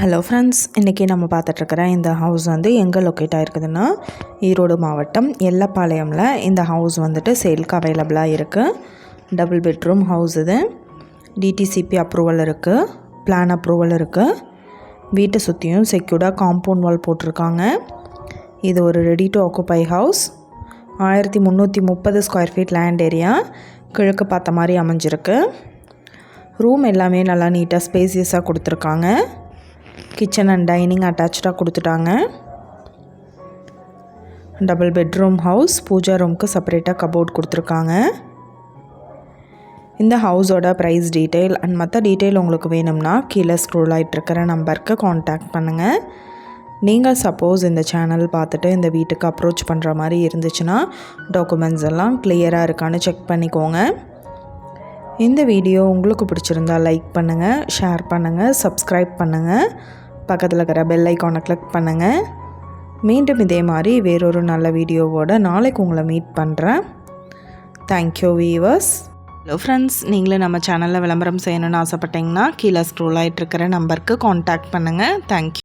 Hello friends, இன்றைக்கி நம்ம பார்த்துட்ருக்கிற இந்த ஹவுஸ் வந்து எங்கே லொக்கேட் ஆகிருக்குதுன்னா ஈரோடு மாவட்டம் எல்லப்பாளையமில் இந்த ஹவுஸ் வந்துட்டு சேலுக்கு அவைலபிளாக இருக்குது. டபுள் பெட்ரூம் ஹவுஸ் இது. டிடிசிபி அப்ரூவல் இருக்குது, பிளான் அப்ரூவல் இருக்குது. வீட்டை சுற்றியும் செக்யூர்டாக காம்பவுண்ட் வால் போட்டிருக்காங்க. இது ஒரு ready to occupy house. 1330 square feet land area, கிழக்கு பார்த்த மாதிரி அமைஞ்சிருக்கு. ரூம் எல்லாமே நல்லா நீட்டாக ஸ்பேசியஸாக கொடுத்துருக்காங்க. கிச்சன் அண்ட் டைனிங் அட்டாச்சாக கொடுத்துட்டாங்க. Double bedroom house. பூஜா ரூமுக்கு செப்பரேட்டாக கபோர்ட் கொடுத்துருக்காங்க. இந்த ஹவுஸோட ப்ரைஸ் டீட்டெயில் அண்ட் மற்ற டீட்டெயில் உங்களுக்கு வேணும்னா கீழே ஸ்க்ரோல் ஆகிட்டுருக்கிற நம்பருக்கு காண்டாக்ட் பண்ணுங்கள். நீங்கள் சப்போஸ் இந்த சேனல் பார்த்துட்டு இந்த வீட்டுக்கு அப்ரோச் பண்ணுற மாதிரி இருந்துச்சுன்னா டாக்குமெண்ட்ஸ் எல்லாம் கிளியராக இருக்கான்னு செக் பண்ணிக்கோங்க. இந்த வீடியோ உங்களுக்கு பிடிச்சிருந்தா லைக் பண்ணுங்கள், ஷேர் பண்ணுங்கள், சப்ஸ்கிரைப் பண்ணுங்கள், பக்கத்தில் இருக்கிற பெல் ஐக்கானை கிளிக் பண்ணுங்கள். மீண்டும் இதே மாதிரி வேறொரு நல்ல வீடியோவோட நாளைக்கு உங்களை மீட் பண்ணுறேன். Thank you viewers. ஹலோ ஃப்ரெண்ட்ஸ், நீங்களும் நம்ம சேனலில் விளம்பரம் செய்யணும்னு ஆசைப்பட்டீங்கன்னா கீழே ஸ்க்ரோல் ஆகிட்டு இருக்கிற நம்பருக்கு காண்டாக்ட் பண்ணுங்கள். தேங்க்யூ.